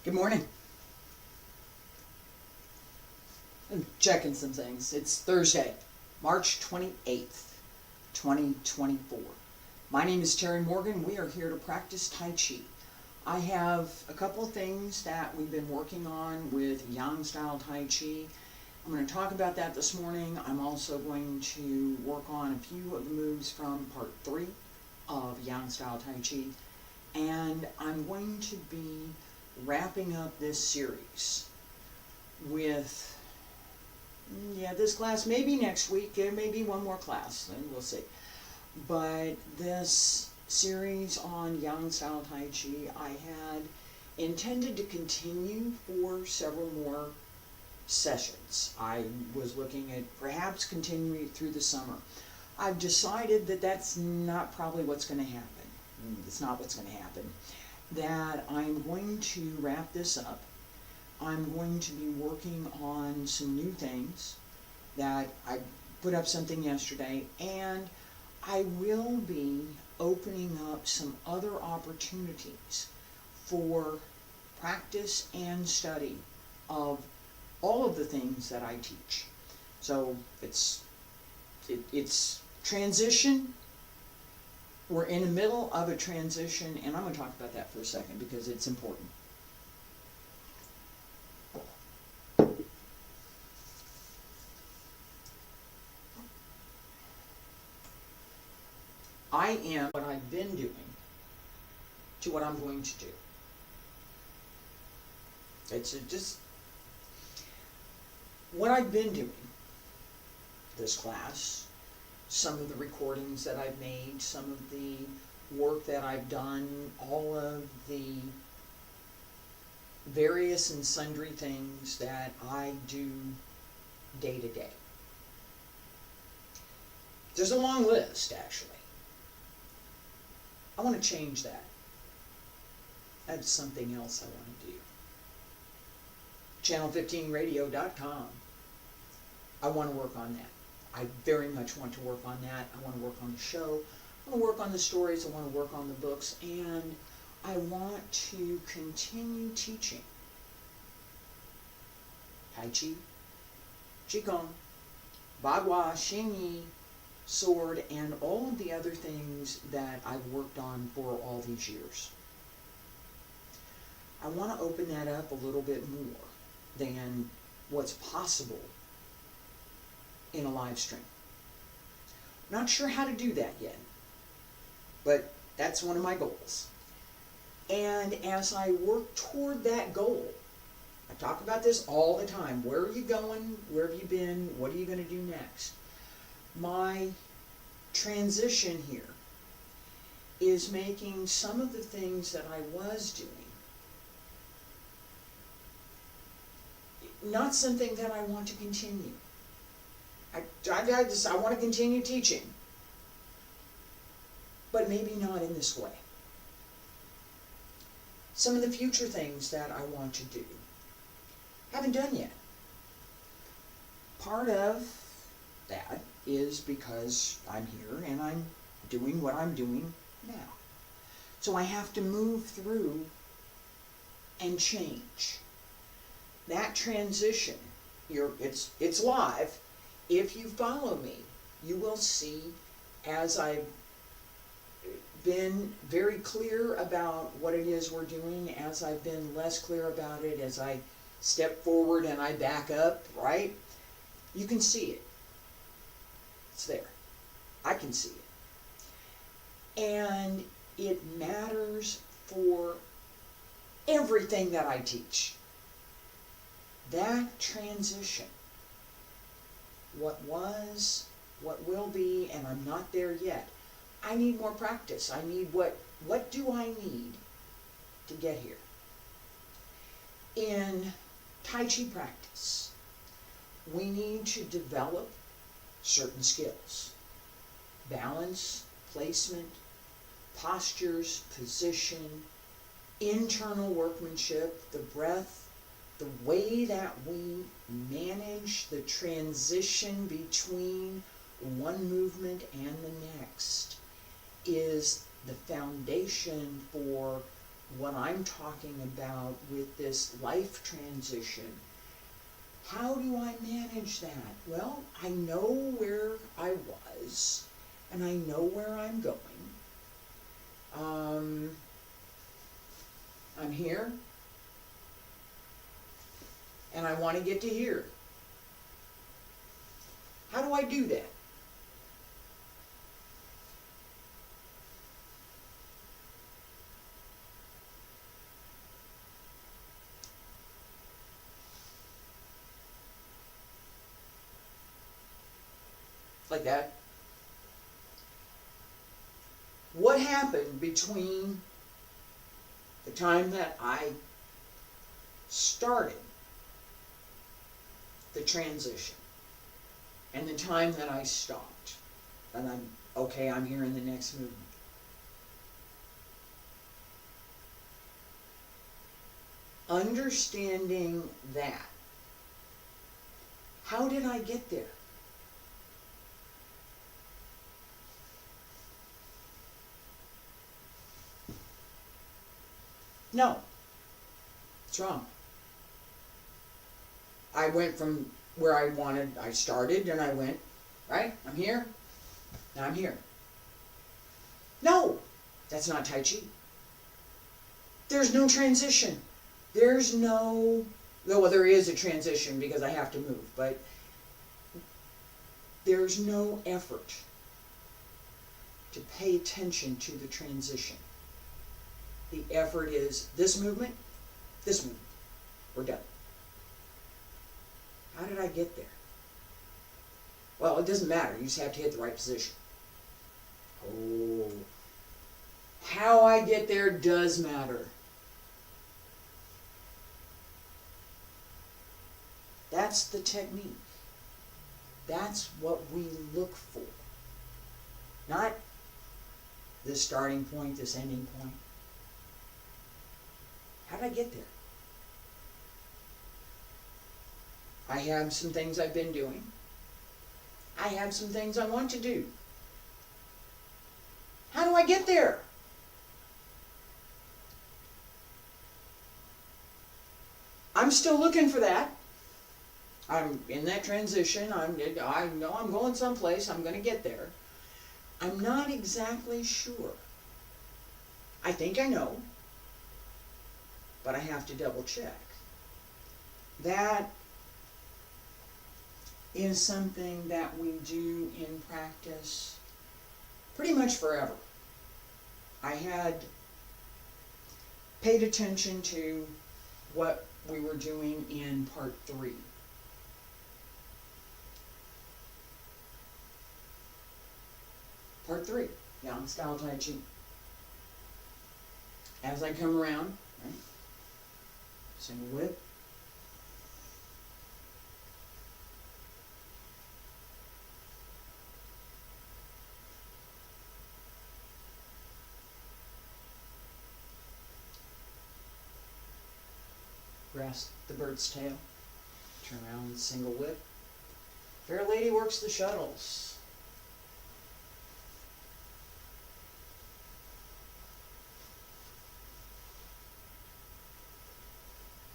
Good morning. I'm checking some things. It's Thursday, March 28th, 2024. My name is Terry Morgan. We are here to practice Tai Chi. I have a couple of things that we've been working on with Yang style Tai Chi. I'm going to talk about that this morning. I'm also going to work on a few of the moves from part 3 of Yang style Tai Chi. And I'm going to be wrapping up this series with, this class, maybe next week, there may be one more class, and we'll see. But this series on Yang style Tai Chi, I had intended to continue for several more sessions. I was looking at perhaps continuing through the summer. I've decided that that's not probably what's going to happen. It's not what's going to happen. That I'm going to wrap this up. I'm going to be working on some new things. That I put up something yesterday, and I will be opening up some other opportunities for practice and study of all of the things that I teach. So it's transition. We're in the middle of a transition, and I'm going to talk about that for a second because it's important. I am what I've been doing to what I'm going to do. It's just what I've been doing this class. Some of the recordings that I've made, some of the work that I've done, all of the various and sundry things that I do day to day. There's a long list, actually. I want to change that. That's something else I want to do. Channel15radio.com. I want to work on that. I very much want to work on that. I want to work on the show. I want to work on the stories. I want to work on the books. And I want to continue teaching Tai Chi, Qigong, Bagua, Xingyi, sword, and all of the other things that I've worked on for all these years. I want to open that up a little bit more than what's possible in a live stream. Not sure how to do that yet, but that's one of my goals. And as I work toward that goal, I talk about this all the time. Where are you going? Where have you been? What are you going to do next? My transition here is making some of the things that I was doing not something that I want to continue. I want to continue teaching, but maybe not in this way. Some of the future things that I want to do, haven't done yet. Part of that is because I'm here and I'm doing what I'm doing now. So I have to move through and change. That transition, it's live. If you follow me, you will see, as I've been very clear about what it is we're doing, as I've been less clear about it, as I step forward and I back up, right? You can see it. It's there. I can see it. And it matters for everything that I teach. That transition. What was, what will be, and I'm not there yet. I need more practice. I need what do I need to get here? In Tai Chi practice, we need to develop certain skills. Balance, placement, postures, position, internal workmanship, the breath, the way that we manage the transition between one movement and the next is the foundation for what I'm talking about with this life transition. How do I manage that? Well, I know where I was, and I know where I'm going. I'm here, and I want to get to here. How do I do that? Like that. What happened between the time that I started the transition and the time that I stopped? And I'm here in the next movement. Understanding that. How did I get there? No, it's wrong. I went from where I started and I went, right? I'm here, now I'm here. No, that's not Tai Chi. There's no transition. There's no, well, there is a transition because I have to move, but there's no effort to pay attention to the transition. The effort is this movement, we're done. How did I get there? Well, it doesn't matter. You just have to hit the right position. Oh, how I get there does matter. That's the technique. That's what we look for. Not this starting point, this ending point. How did I get there? I have some things I've been doing. I have some things I want to do. How do I get there? I'm still looking for that. I'm in that transition. I know I'm going someplace. I'm going to get there. I'm not exactly sure. I think I know, but I have to double check. That is something that we do in practice pretty much forever. I had paid attention to what we were doing in part 3. Part 3, Yang style Tai Chi. As I come around, right, single whip, grasp the bird's tail, turn around, single whip. Fair lady works the shuttles.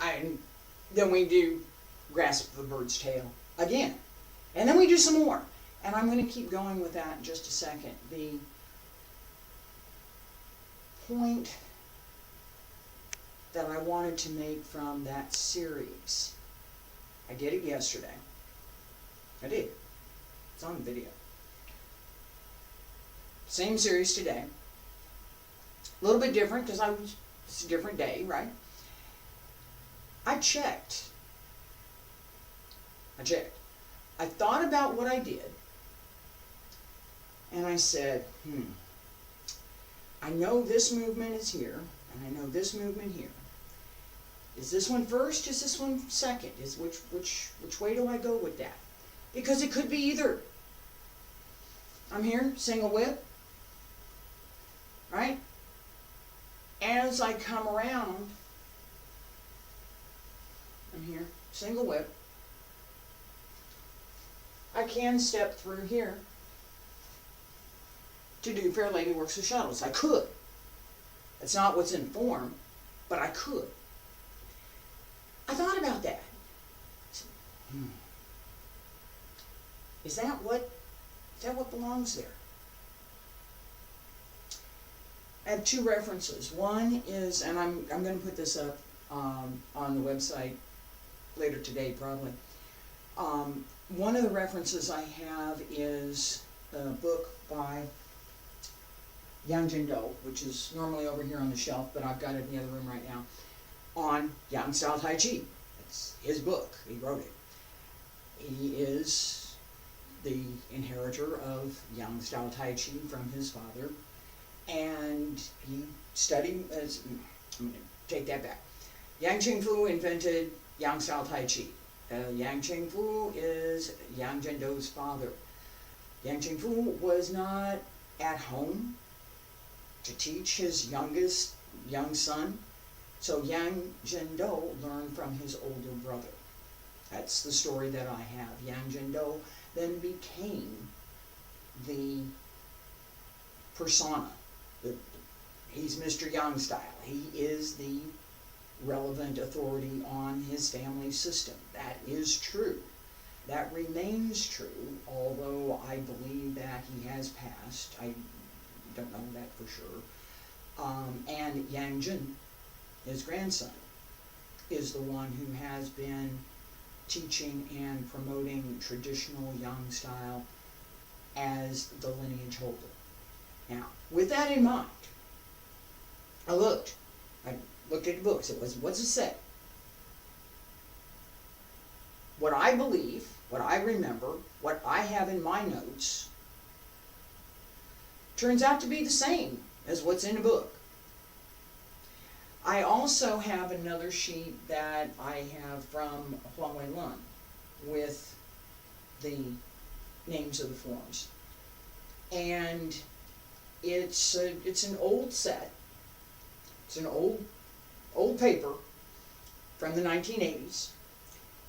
And then we do grasp the bird's tail again. And then we do some more. And I'm going to keep going with that in just a second. The point that I wanted to make from that series, I did it yesterday. I did. It's on video. Same series today. A little bit different because it's a different day, right? I checked. I thought about what I did, and I said, I know this movement is here, and I know this movement here. Is this one first? Is this one second? Is which way do I go with that? Because it could be either. I'm here, single whip, right? As I come around, I'm here, single whip. I can step through here to do Fair Lady Works the Shuttles. I could. That's not what's in form, but I could. I thought about that. Is that what belongs there? I have two references. One is, and I'm going to put this up on the website later today probably. One of the references I have is a book by Yang Jingdou, which is normally over here on the shelf, but I've got it in the other room right now, on Yang style Taiji. It's his book. He wrote it. He is the inheritor of Yang style Taiji from his father, and he studied as, I'm going to take that back. Yang Qingfu invented Yang style Taiji. Yang Qingfu is Yang Jingdou's father. Yang Qingfu was not at home to teach his young son, so Yang Jingdou learned from his older brother. That's the story that I have. Yang Jingdou then became the persona. He's Mr. Yang style. He is the relevant authority on his family system. That is true. That remains true, although I believe that he has passed. I don't know that for sure. And Yang Jin, his grandson, is the one who has been teaching and promoting traditional Yang style as the lineage holder. Now, with that in mind, I looked at the books. It was, what's it say? What I believe, what I remember, what I have in my notes, turns out to be the same as what's in the book. I also have another sheet that I have from Huang Wei Lun with the names of the forms. And it's an old set. It's an old paper from the 1980s.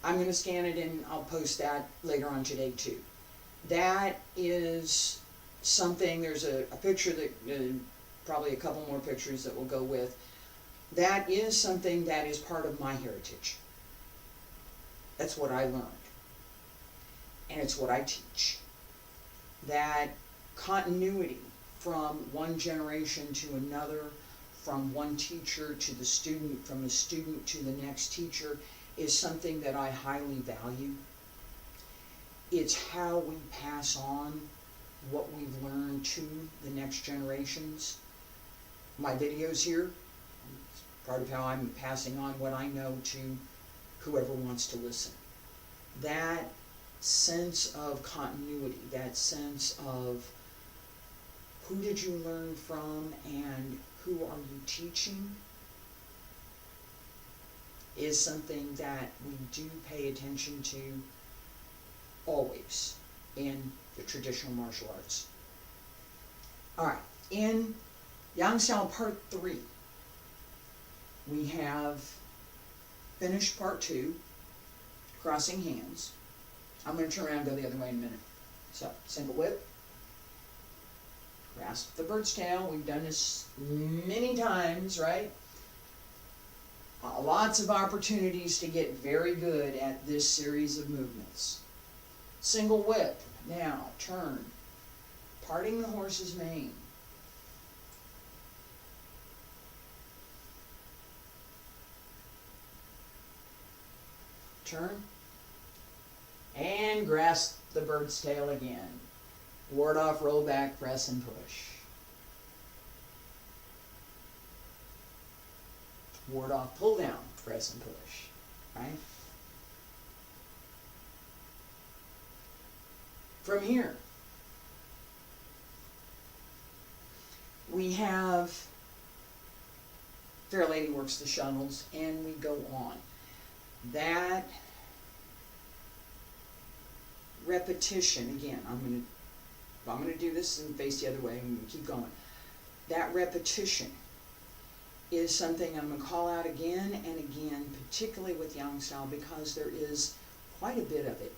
I'm going to scan it and I'll post that later on today too. That is something, there's a picture that, probably a couple more pictures that will go with. That is something that is part of my heritage. That's what I learned. And it's what I teach. That continuity from one generation to another, from one teacher to the student, from the student to the next teacher, is something that I highly value. It's how we pass on what we've learned to the next generations. My videos here, it's part of how I'm passing on what I know to whoever wants to listen. That sense of continuity, that sense of who did you learn from and who are you teaching, is something that we do pay attention to always in the traditional martial arts. Alright, in Yang Style Part 3, we have finished Part 2, crossing hands. I'm going to turn around and go the other way in a minute. So, single whip, grasp the bird's tail. We've done this many times, right? Lots of opportunities to get very good at this series of movements. Single whip. Now, turn. Parting the horse's mane. Turn. And grasp the bird's tail again. Ward off, roll back, press and push. Ward off, pull down, press and push. Right? From here, we have Fair Lady works the shuttles, and we go on. That repetition, again, I'm going to do this and face the other way and keep going. That repetition is something I'm going to call out again and again, particularly with Yang style, because there is quite a bit of it.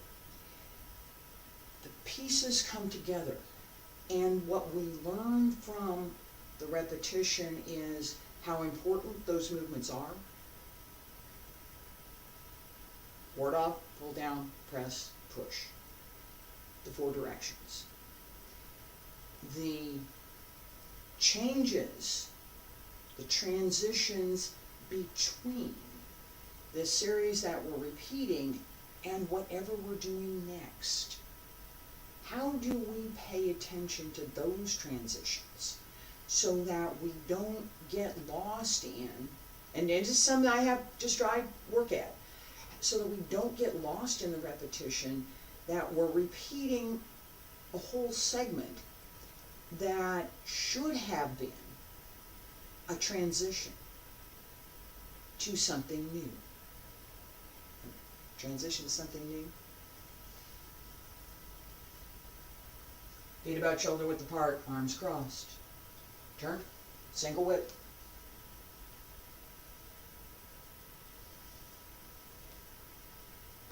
The pieces come together, and what we learn from the repetition is how important those movements are. Ward off, pull down, press, push. The 4 directions. The changes, the transitions between the series that we're repeating and whatever we're doing next. How do we pay attention to those transitions so that we don't get lost in, and this is something I have to strive work at, so that we don't get lost in the repetition, that we're repeating a whole segment that should have been a transition to something new. Transition to something new. Feet about shoulder width apart, arms crossed. Turn, single whip.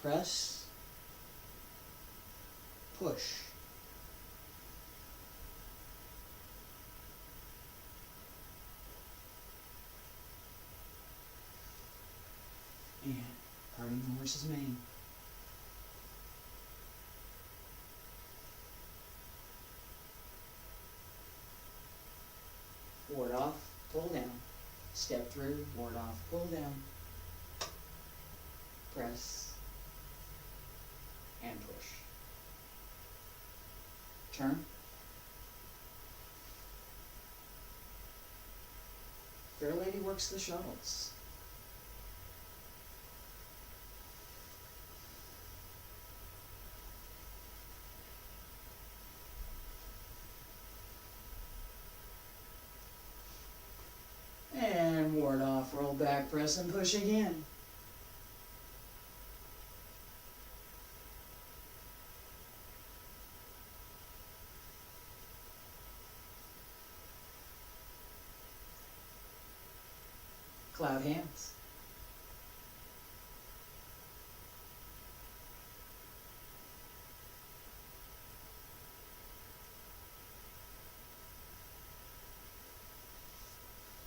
Press, push. And parting the horse's mane. Ward off, pull down. Step through, ward off, pull down. Press and push. Turn. Fair lady works the shuttles. And ward off, roll back, press and push again. Cloud hands.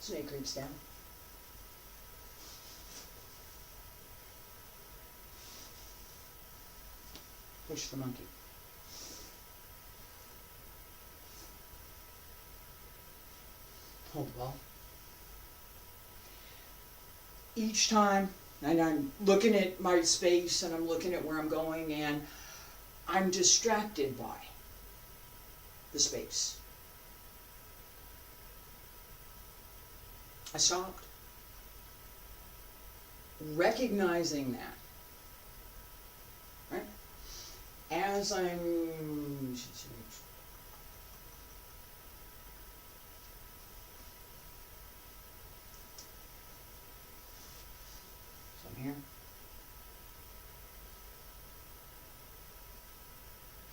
Snake creeps down. Push the monkey. Hold the ball. Each time, and I'm looking at my space and I'm looking at where I'm going, and I'm distracted by the space. I stopped. Recognizing that, right? As I'm here.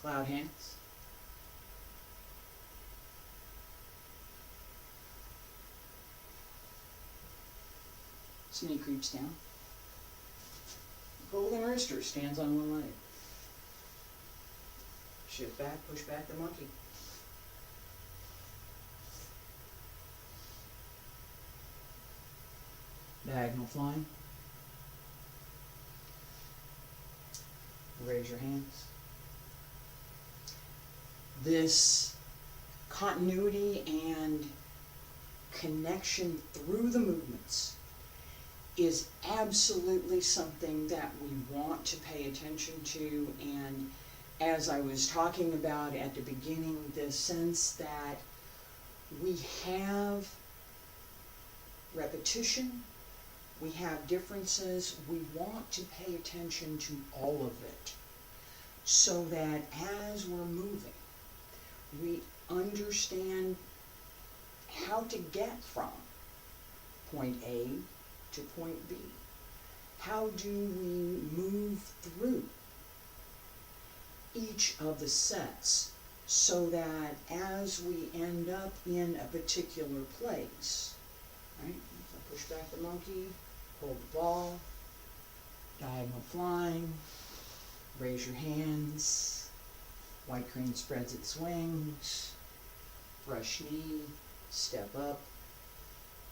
Cloud hands. Snake creeps down. Golden rooster stands on one leg. Shift back, push back the monkey. Diagonal flying. Raise your hands. This continuity and connection through the movements is absolutely something that we want to pay attention to, and as I was talking about at the beginning, the sense that we have repetition, we have differences, we want to pay attention to all of it so that as we're moving, we understand how to get from point A to point B. How do we move through each of the sets so that as we end up in a particular place, right? So push back the monkey, hold the ball, diagonal flying, raise your hands, white crane spreads its wings, brush knee, step up,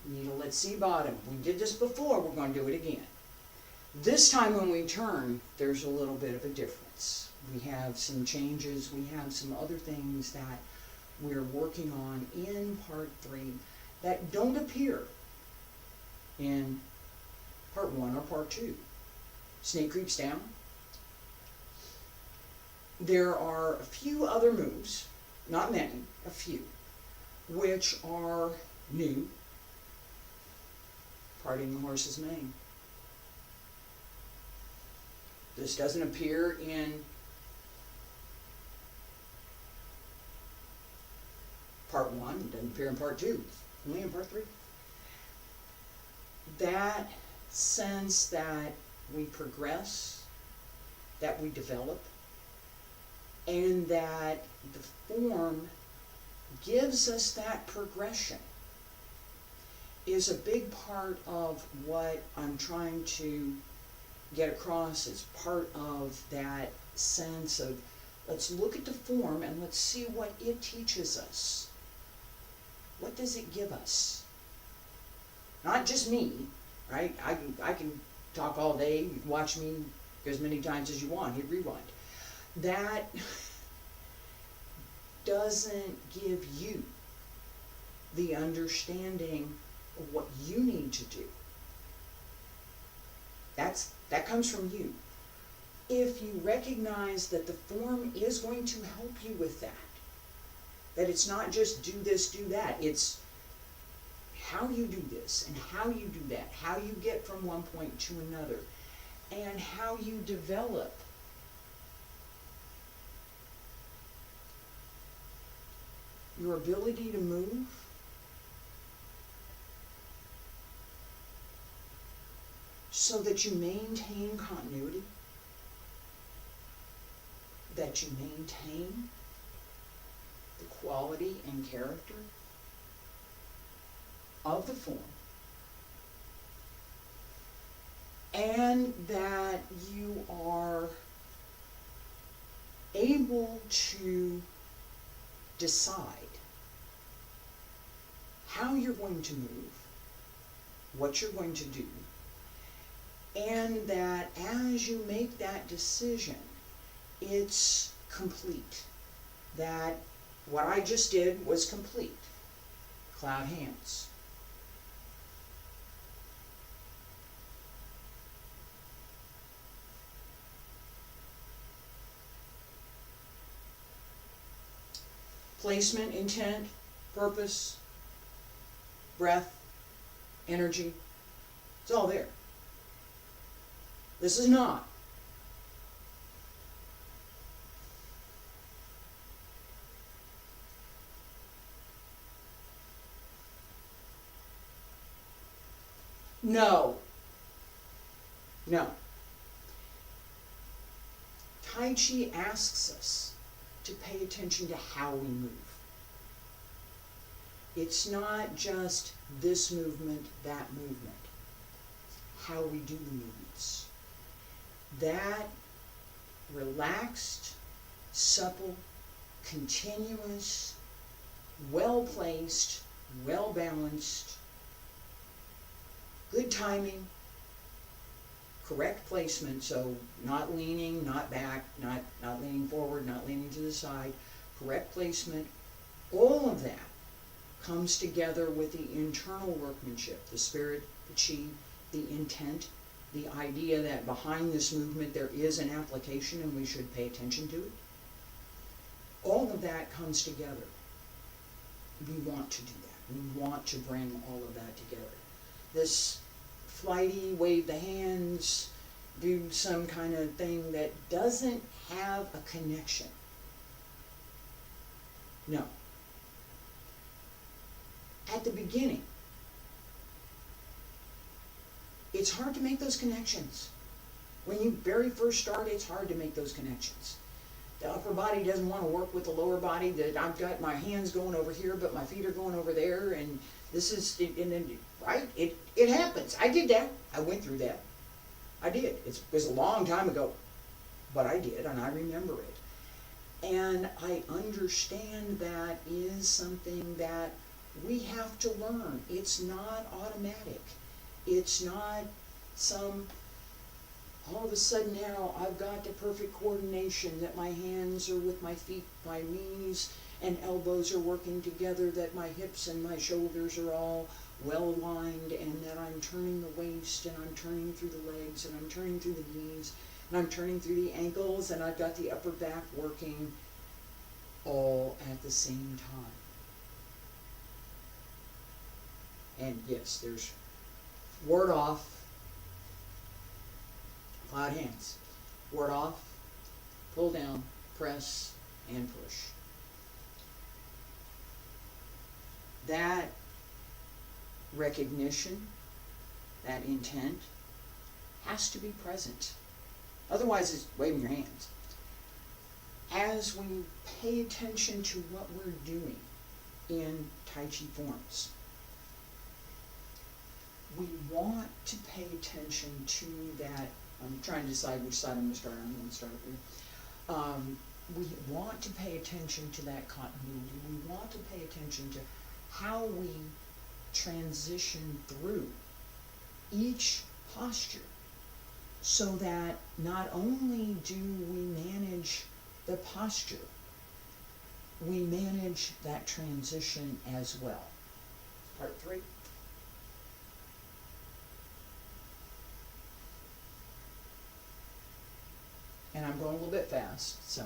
Needle at C bottom. We did this before, we're going to do it again. This time when we turn, there's a little bit of a difference. We have some changes, we have some other things that we're working on in part 3 that don't appear in part 1 or part 2. Snake creeps down. There are a few other moves, not many, a few, which are new. Parting the horse's mane. This doesn't appear in part 1, it doesn't appear in part 2, only in part 3. That sense that we progress, that we develop, and that the form gives us that progression is a big part of what I'm trying to get across as part of that sense of let's look at the form and let's see what it teaches us. What does it give us? Not just me, right? I can talk all day, watch me as many times as you want, hit rewind. That doesn't give you the understanding of what you need to do. That comes from you. If you recognize that the form is going to help you with that it's not just do this, do that, it's how you do this and how you do that, how you get from one point to another, and how you develop your ability to move, so that you maintain continuity, that you maintain the quality and character of the form, and that you are able to decide how you're going to move, what you're going to do, and that as you make that decision, it's complete. That what I just did was complete. Cloud hands. Placement, intent, purpose, breath, energy, it's all there. This is not. No. No. Tai Chi asks us to pay attention to how we move. It's not just this movement, that movement. How we do the movements. That relaxed, supple, continuous, well-placed, well-balanced, good timing, correct placement, so not leaning, not back, not leaning forward, not leaning to the side, correct placement, all of that comes together with the internal workmanship, the spirit, the chi, the intent, the idea that behind this movement there is an application and we should pay attention to it. All of that comes together. We want to do that. We want to bring all of that together. This flighty, wave the hands, do some kind of thing that doesn't have a connection. No. At the beginning, it's hard to make those connections. When you very first start, it's hard to make those connections. The upper body doesn't want to work with the lower body. That I've got my hands going over here, but my feet are going over there, and this is, and then, right? It happens. I did that. I went through that. I did. It was a long time ago, but I did, and I remember it. And I understand that is something that We have to learn. It's not automatic. It's not some, all of a sudden now I've got the perfect coordination, that my hands are with my feet, my knees and elbows are working together, that my hips and my shoulders are all well aligned, and that I'm turning the waist, and I'm turning through the legs, and I'm turning through the knees, and I'm turning through the ankles, and I've got the upper back working all at the same time. And yes, there's ward off, cloud hands. Ward off, pull down, press, and push. That recognition, that intent, has to be present. Otherwise, it's waving your hands. As we pay attention to what we're doing in Tai Chi forms, we want to pay attention to that. I'm trying to decide which side I'm going to start on. I'm going to start up here. We want to pay attention to that continuity. We want to pay attention to how we transition through each posture, so that not only do we manage the posture, we manage that transition as well. Part 3. And I'm going a little bit fast, so.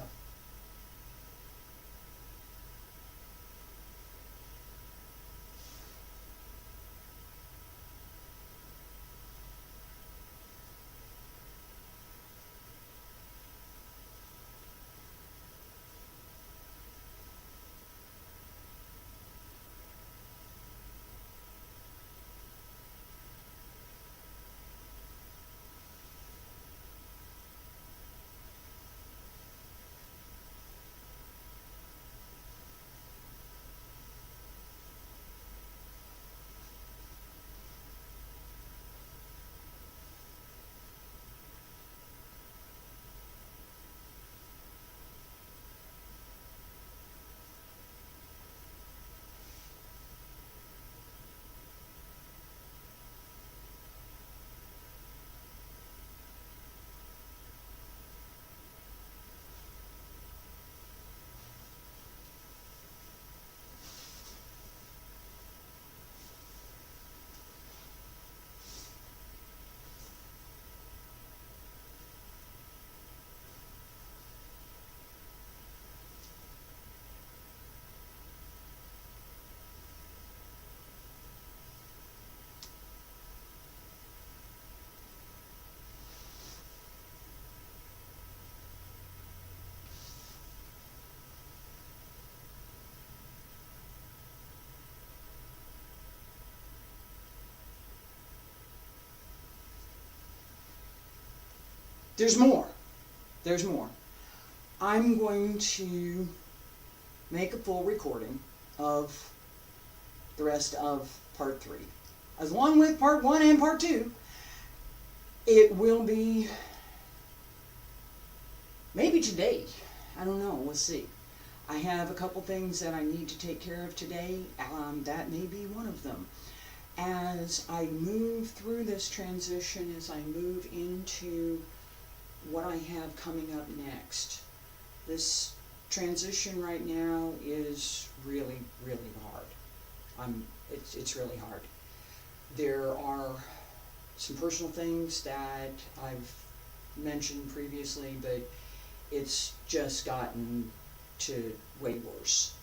There's more. There's more. I'm going to make a full recording of the rest of part 3. Along with part 1 and part 2, it will be maybe today. I don't know. We'll see. I have a couple things that I need to take care of today. That may be one of them. As I move through this transition, as I move into what I have coming up next, this transition right now is really, really hard. It's really hard. There are some personal things that I've mentioned previously, but it's just gotten to way worse.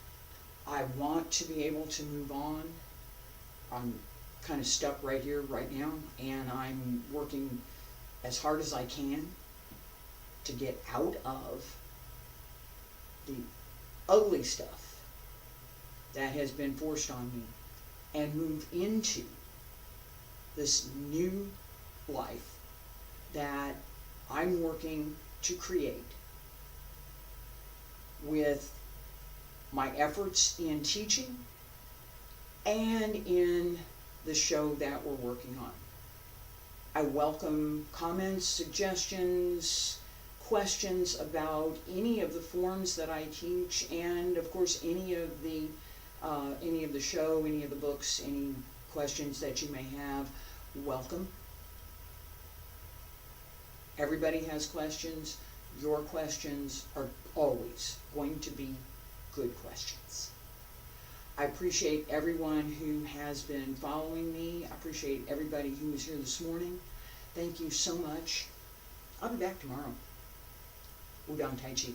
I want to be able to move on. I'm kind of stuck right here, right now, and I'm working as hard as I can to get out of the ugly stuff that has been forced on me and move into this new life that I'm working to create with my efforts in teaching and in the show that we're working on. I welcome comments, suggestions, questions about any of the forms that I teach, and of course any of the any of the show, any of the books, any questions that you may have, welcome. Everybody has questions. Your questions are always going to be good questions. I appreciate everyone who has been following me. I appreciate everybody who was here this morning. Thank you so much. I'll be back tomorrow. Wudang Taiji.